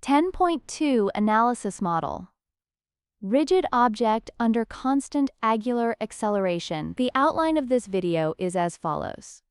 10.2 Analysis Model. Rigid object under constant angular acceleration. The outline of this video is as follows.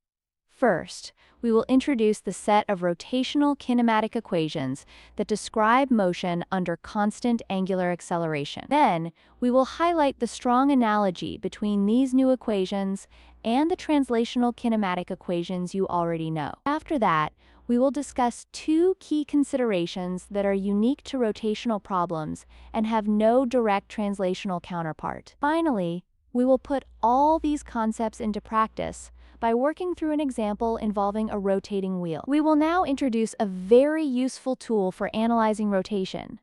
First, we will introduce the set of rotational kinematic equations that describe motion under constant angular acceleration. Then, we will highlight the strong analogy between these new equations and the translational kinematic equations you already know. After that, we will discuss two key considerations that are unique to rotational problems and have no direct translational counterpart. Finally, we will put all these concepts into practice by working through an example involving a rotating wheel. We will now introduce a very useful tool for analyzing rotation: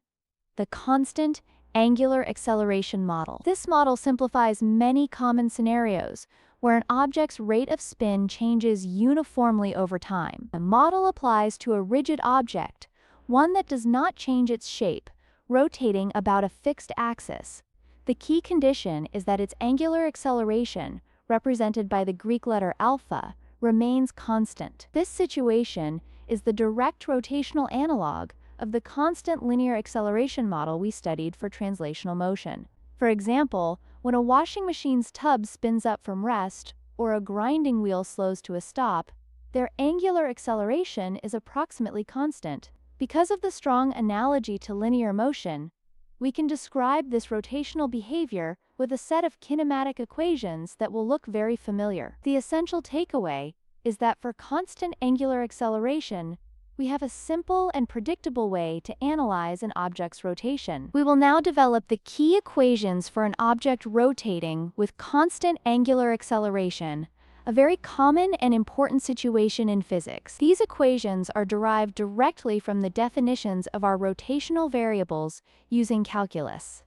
the constant angular acceleration model. This model simplifies many common scenarios where an object's rate of spin changes uniformly over time. The model applies to a rigid object, one that does not change its shape, rotating about a fixed axis. The key condition is that its angular acceleration, represented by the Greek letter alpha, remains constant. This situation is the direct rotational analog of the constant linear acceleration model we studied for translational motion. For example, when a washing machine's tub spins up from rest, or a grinding wheel slows to a stop, their angular acceleration is approximately constant. Because of the strong analogy to linear motion, we can describe this rotational behavior with a set of kinematic equations that will look very familiar. The essential takeaway is that for constant angular acceleration, we have a simple and predictable way to analyze an object's rotation. We will now develop the key equations for an object rotating with constant angular acceleration, a very common and important situation in physics. These equations are derived directly from the definitions of our rotational variables using calculus.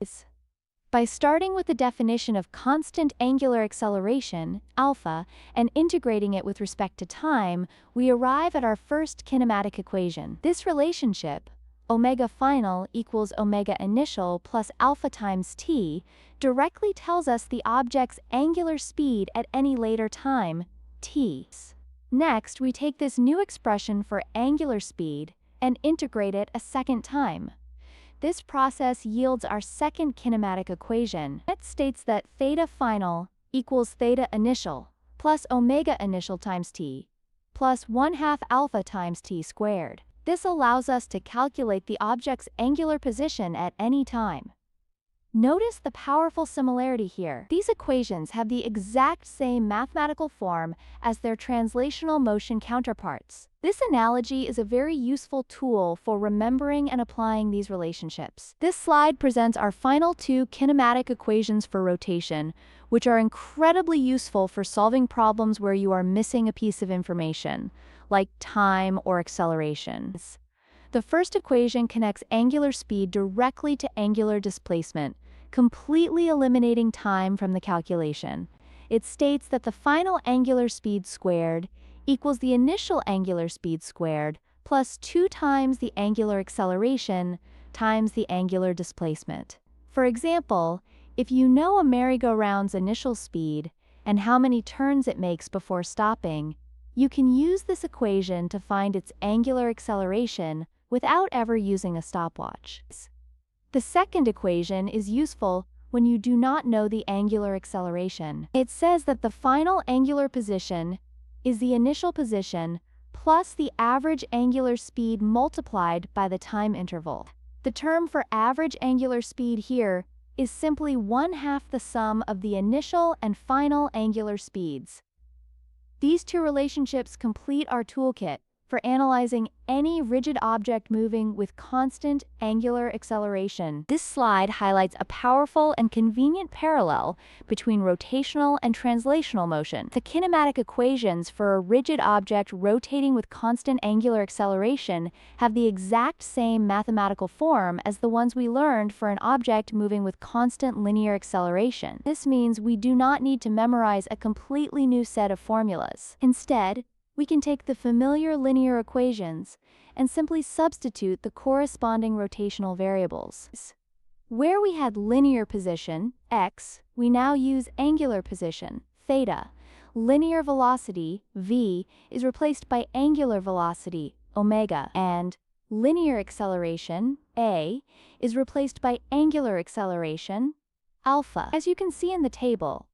By starting with the definition of constant angular acceleration, alpha, and integrating it with respect to time, we arrive at our first kinematic equation. This relationship, omega final equals omega initial plus alpha times t, directly tells us the object's angular speed at any later time, t. Next, we take this new expression for angular speed and integrate it a second time. This process yields our second kinematic equation. It states that theta final equals theta initial plus omega initial times t plus 1/2 alpha times t squared. This allows us to calculate the object's angular position at any time. Notice the powerful similarity here. These equations have the exact same mathematical form as their translational motion counterparts. This analogy is a very useful tool for remembering and applying these relationships. This slide presents our final two kinematic equations for rotation, which are incredibly useful for solving problems where you are missing a piece of information, like time or acceleration. The first equation connects angular speed directly to angular displacement, completely eliminating time from the calculation. It states that the final angular speed squared equals the initial angular speed squared plus 2 times the angular acceleration times the angular displacement. For example, if you know a merry-go-round's initial speed and how many turns it makes before stopping, you can use this equation to find its angular acceleration without ever using a stopwatch. The second equation is useful when you do not know the angular acceleration. It says that the final angular position is the initial position plus the average angular speed multiplied by the time interval. The term for average angular speed here is simply 1/2 the sum of the initial and final angular speeds. These two relationships complete our toolkit for analyzing any rigid object moving with constant angular acceleration. This slide highlights a powerful and convenient parallel between rotational and translational motion. The kinematic equations for a rigid object rotating with constant angular acceleration have the exact same mathematical form as the ones we learned for an object moving with constant linear acceleration. This means we do not need to memorize a completely new set of formulas. Instead, we can take the familiar linear equations and simply substitute the corresponding rotational variables. Where we had linear position, x, we now use angular position, theta. Linear velocity, v, is replaced by angular velocity, omega, and linear acceleration, a, is replaced by angular acceleration, alpha. As you can see in the table,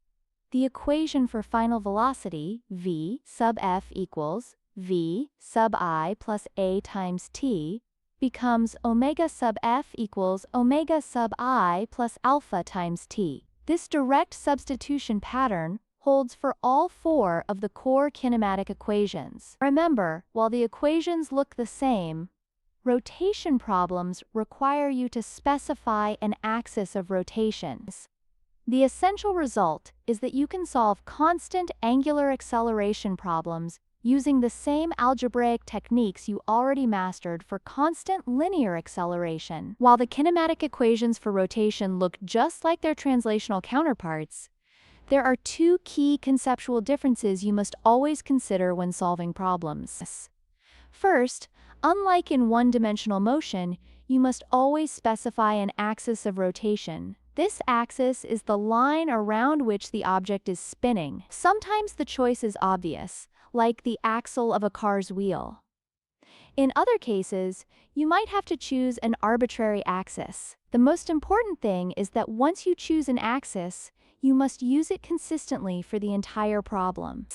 the equation for final velocity, v sub f equals v sub I plus a times t, becomes omega sub f equals omega sub I plus alpha times t. This direct substitution pattern holds for all four of the core kinematic equations. Remember, while the equations look the same, rotation problems require you to specify an axis of rotation. The essential result is that you can solve constant angular acceleration problems using the same algebraic techniques you already mastered for constant linear acceleration. While the kinematic equations for rotation look just like their translational counterparts, there are two key conceptual differences you must always consider when solving problems. First, unlike in one-dimensional motion, you must always specify an axis of rotation. This axis is the line around which the object is spinning. Sometimes the choice is obvious, like the axle of a car's wheel. In other cases, you might have to choose an arbitrary axis. The most important thing is that once you choose an axis, you must use it consistently for the entire problem.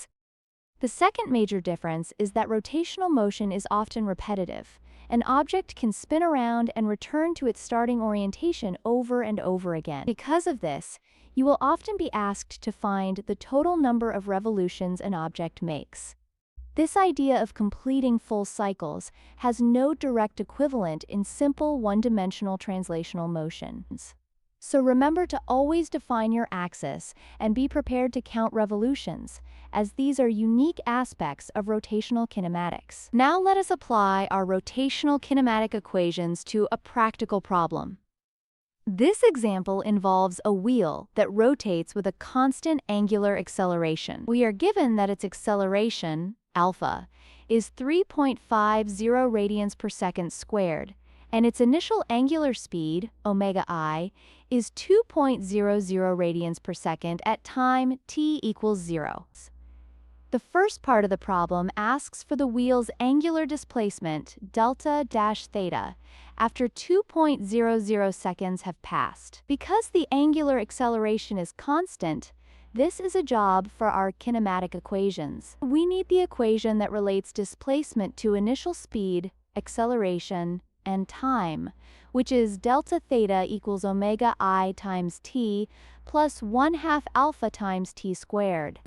The second major difference is that rotational motion is often repetitive. An object can spin around and return to its starting orientation over and over again. Because of this, you will often be asked to find the total number of revolutions an object makes. This idea of completing full cycles has no direct equivalent in simple one-dimensional translational motions. So remember to always define your axis and be prepared to count revolutions, as these are unique aspects of rotational kinematics. Now let us apply our rotational kinematic equations to a practical problem. This example involves a wheel that rotates with a constant angular acceleration. We are given that its acceleration, alpha, is 3.50 radians per second squared, and its initial angular speed, omega I, is 2.00 radians per second at time t equals 0. The first part of the problem asks for the wheel's angular displacement, delta-theta, after 2.00 seconds have passed. Because the angular acceleration is constant, this is a job for our kinematic equations. We need the equation that relates displacement to initial speed, acceleration, and time, which is delta theta equals omega I times t plus 1/2 alpha times t squared.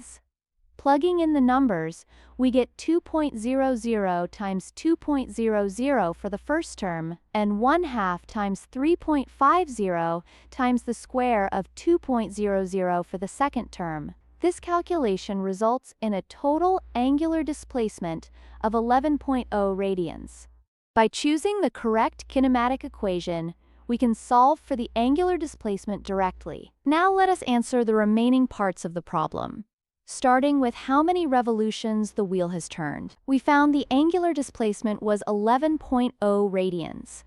Plugging in the numbers, we get 2.00 times 2.00 for the first term, and 1/2 times 3.50 times the square of 2.00 for the second term. This calculation results in a total angular displacement of 11.0 radians. By choosing the correct kinematic equation, we can solve for the angular displacement directly. Now let us answer the remaining parts of the problem, starting with how many revolutions the wheel has turned. We found the angular displacement was 11.0 radians,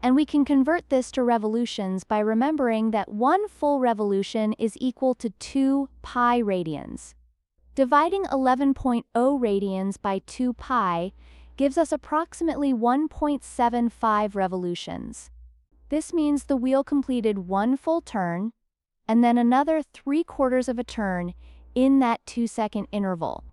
and we can convert this to revolutions by remembering that one full revolution is equal to 2 pi radians. Dividing 11.0 radians by 2 pi gives us approximately 1.75 revolutions. This means the wheel completed one full turn, and then another 3/4 of a turn in that 2-second interval.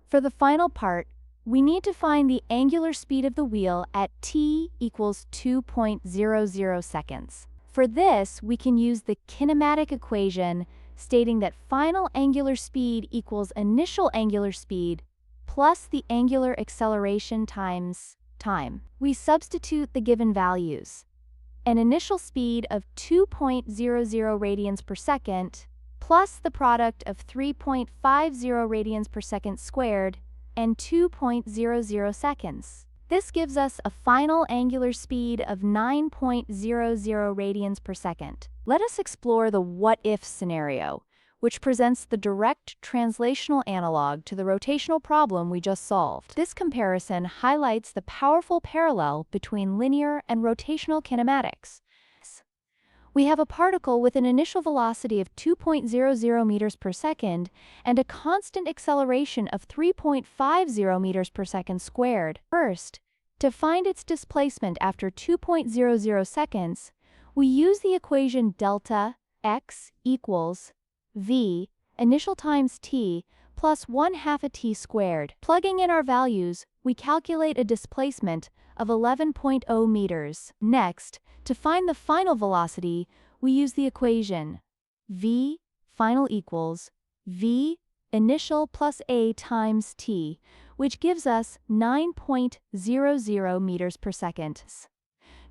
For the final part, we need to find the angular speed of the wheel at t equals 2.00 seconds. For this, we can use the kinematic equation stating that final angular speed equals initial angular speed plus the angular acceleration times time. We substitute the given values. An initial speed of 2.00 radians per second plus the product of 3.50 radians per second squared and 2.00 seconds. This gives us a final angular speed of 9.00 radians per second. Let us explore the what-if scenario, which presents the direct translational analog to the rotational problem we just solved. This comparison highlights the powerful parallel between linear and rotational kinematics. We have a particle with an initial velocity of 2.00 meters per second and a constant acceleration of 3.50 meters per second squared. First, To find its displacement after 2.00 seconds, we use the equation delta x equals v initial times t plus 1/2 a t squared. Plugging in our values, we calculate a displacement of 11.0 meters. Next, to find the final velocity, we use the equation v final equals v initial plus a times t, which gives us 9.00 meters per second.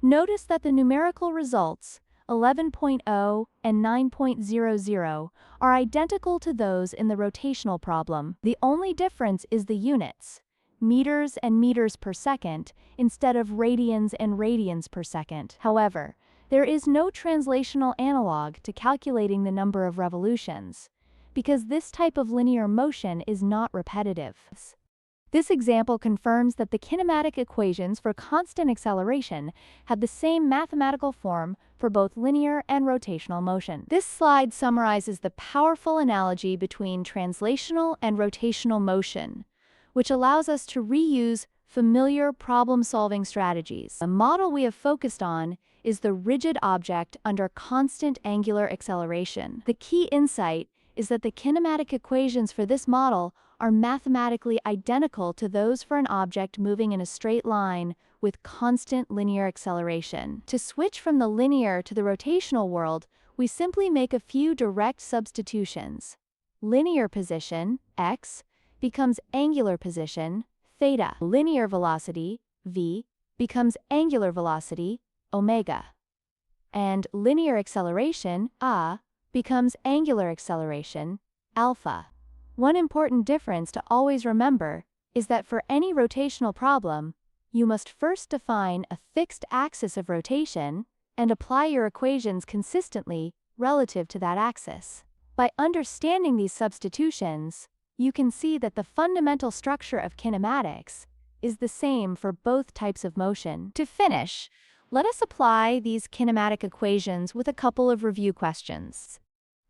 Notice that the numerical results, 11.0 and 9.00, are identical to those in the rotational problem. The only difference is the units, meters and meters per second, instead of radians and radians per second. However, there is no translational analog to calculating the number of revolutions, because this type of linear motion is not repetitive. This example confirms that the kinematic equations for constant acceleration have the same mathematical form for both linear and rotational motion. This slide summarizes the powerful analogy between translational and rotational motion, which allows us to reuse familiar problem-solving strategies. The model we have focused on is the rigid object under constant angular acceleration. The key insight is that the kinematic equations for this model are mathematically identical to those for an object moving in a straight line with constant linear acceleration. To switch from the linear to the rotational world, we simply make a few direct substitutions. Linear position, x, becomes angular position, theta. Linear velocity, v, becomes angular velocity, omega. And linear acceleration, a, becomes angular acceleration, alpha. One important difference to always remember is that for any rotational problem, you must first define a fixed axis of rotation and apply your equations consistently relative to that axis. By understanding these substitutions, you can see that the fundamental structure of kinematics is the same for both types of motion. To finish, let us apply these kinematic equations with a couple of review questions.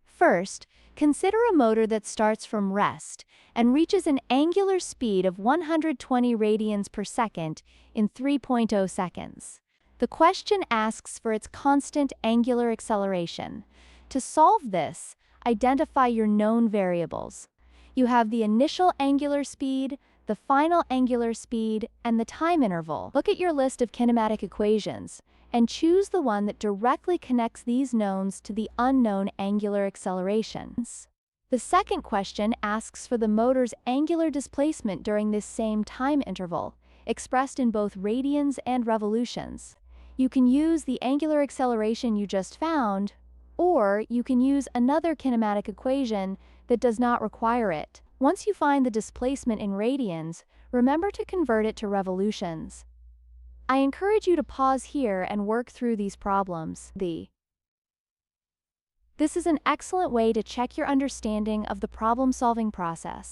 First, consider a motor that starts from rest and reaches an angular speed of 120 radians per second in 3.0 seconds. The question asks for its constant angular acceleration. To solve this, identify your known variables. You have the initial angular speed, the final angular speed, and the time interval. Look at your list of kinematic equations and choose the one that directly connects these knowns to the unknown angular accelerations. The second question asks for the motor's angular displacement during this same time interval, expressed in both radians and revolutions. You can use the angular acceleration you just found, or you can use another kinematic equation that does not require it. Once you find the displacement in radians, remember to convert it to revolutions. I encourage you to pause here and work through these problems. This is an excellent way to check your understanding of the problem-solving process.